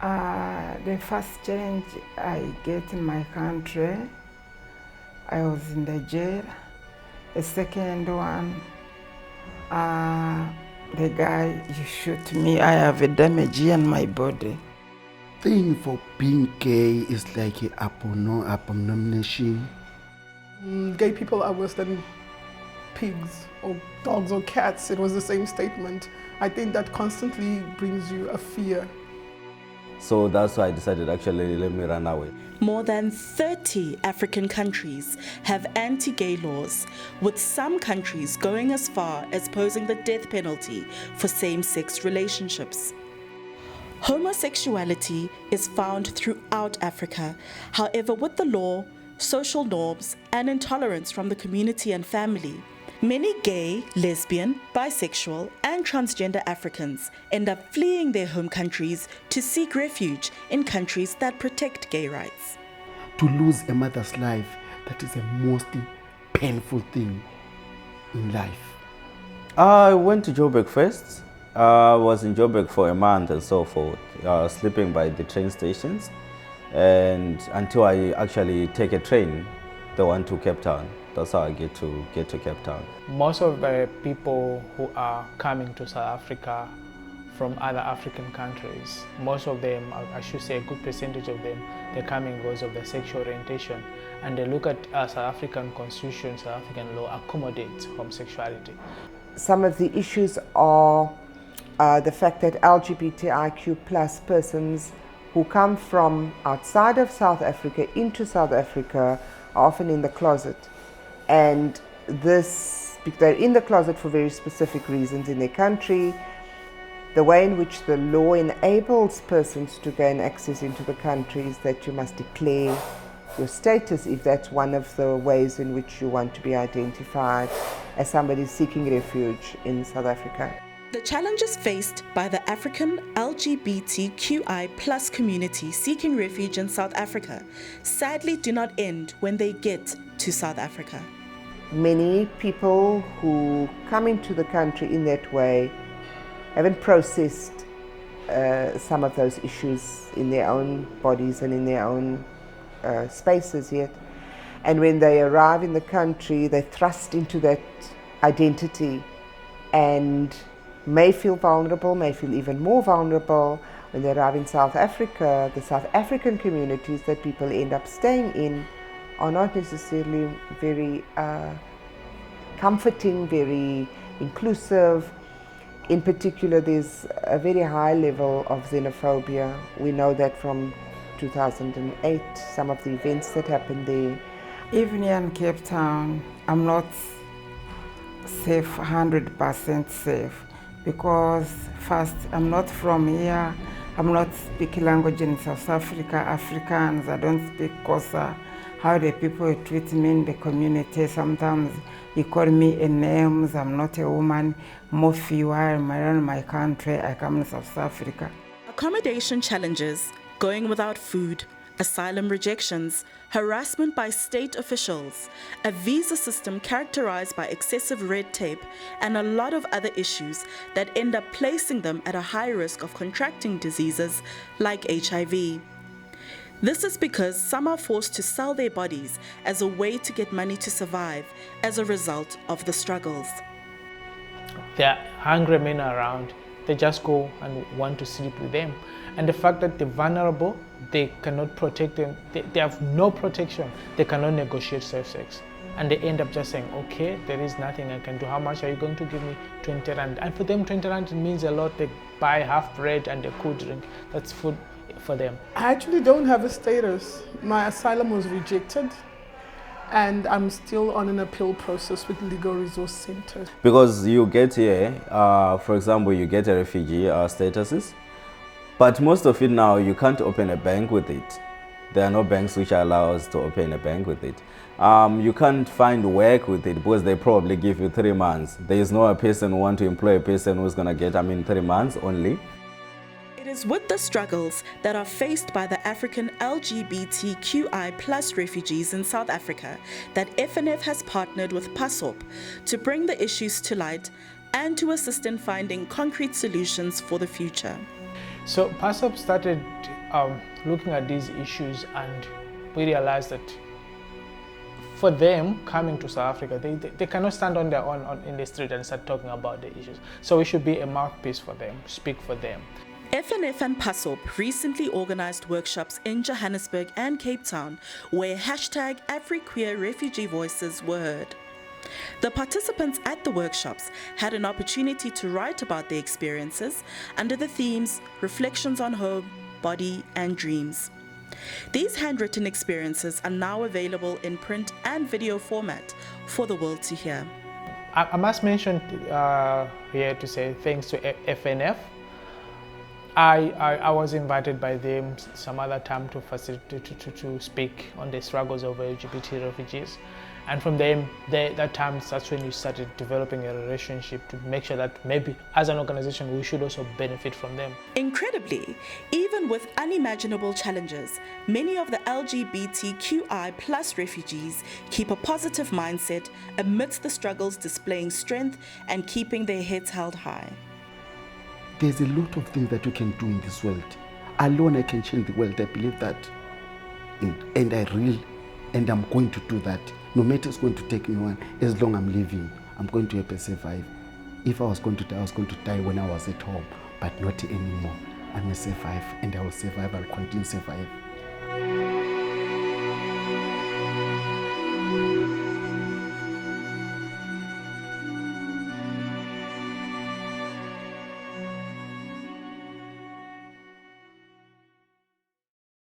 The first challenge I get in my country, I was in the jail. The second one, the guy he shoot me. I have a damage in my body. Thing for being gay is like an abomination. Gay people are worse than pigs or dogs or cats. It was the same statement. I think that constantly brings you a fear. So that's why I decided actually let me run away. More than 30 African countries have anti-gay laws, with some countries going as far as posing the death penalty for same-sex relationships. Homosexuality is found throughout Africa. However, with the law, social norms, and intolerance from the community and family, many gay, lesbian, bisexual, and transgender Africans end up fleeing their home countries to seek refuge in countries that protect gay rights. To lose a mother's life, that is the most painful thing in life. I went to Joburg first. I was in Joburg for a month and so forth, sleeping by the train stations, and until I actually take a train, the one to Cape Town. That's how I get to Cape Town. Most of the people who are coming to South Africa from other African countries, most of them, I should say a good percentage of them, they're coming because of their sexual orientation. And they look at South African constitution, South African law accommodates homosexuality. Some of the issues are the fact that LGBTIQ plus persons who come from outside of South Africa into South Africa are often in the closet. And they're in the closet for very specific reasons in their country. The way in which the law enables persons to gain access into the country is that you must declare your status if that's one of the ways in which you want to be identified as somebody seeking refuge in South Africa. The challenges faced by the African LGBTQI plus community seeking refuge in South Africa sadly do not end when they get to South Africa. Many people who come into the country in that way haven't processed some of those issues in their own bodies and in their own spaces yet. And when they arrive in the country, they're thrust into that identity and may feel vulnerable, may feel even more vulnerable. When they arrive in South Africa, the South African communities that people end up staying in are not necessarily very comforting, very inclusive. In particular, there's a very high level of xenophobia. We know that from 2008, some of the events that happened there. Even here in Cape Town, I'm not safe, 100% safe, because first, I'm not from here. I'm not speaking language in South Africa, Afrikaans. I don't speak Xhosa. How the people treat me in the community. Sometimes you call me a names. I'm not a woman. Mofi, while I'm around my country, I come to South Africa. Accommodation challenges, going without food, asylum rejections, harassment by state officials, a visa system characterized by excessive red tape, and a lot of other issues that end up placing them at a high risk of contracting diseases like HIV. This is because some are forced to sell their bodies as a way to get money to survive as a result of the struggles. There are hungry men around, they just go and want to sleep with them. And the fact that they're vulnerable, they cannot protect them, they have no protection, they cannot negotiate safe sex. And they end up just saying, okay, there is nothing I can do. How much are you going to give me? 20 rand. And for them, 20 rand means a lot. They buy half bread and a cool drink. That's food for them. I actually don't have a status. My asylum was rejected, and I'm still on an appeal process with Legal Resource Center. Because you get here, for example, you get a refugee statuses, but most of it now, you can't open a bank with it. There are no banks which allow us to open a bank with it. You can't find work with it because they probably give you 3 months. There is no person who want to employ a person who's gonna get, 3 months only. It is with the struggles that are faced by the African LGBTQI plus refugees in South Africa that FNF has partnered with PASSOP to bring the issues to light and to assist in finding concrete solutions for the future. So PASSOP started looking at these issues, and we realized that for them coming to South Africa, they cannot stand on their own in the street and start talking about the issues. So we should be a mouthpiece for them, speak for them. FNF and PASSOP recently organized workshops in Johannesburg and Cape Town where hashtag AfriQueer refugee voices were heard. The participants at the workshops had an opportunity to write about their experiences under the themes Reflections on Home, Body and Dreams. These handwritten experiences are now available in print and video format for the world to hear. I must mention here to say thanks to FNF. I was invited by them some other time to speak on the struggles of LGBT refugees. And from them, that time, that's when we started developing a relationship to make sure that maybe as an organization, we should also benefit from them. Incredibly, even with unimaginable challenges, many of the LGBTQI plus refugees keep a positive mindset amidst the struggles, displaying strength and keeping their heads held high. There's a lot of things that you can do in this world. Alone I can change the world, I believe that. And I'm going to do that. No matter it's going to take me one, as long as I'm living, I'm going to help survive. If I was going to die, I was going to die when I was at home, but not anymore. I may survive, and I will survive, I'll continue to survive.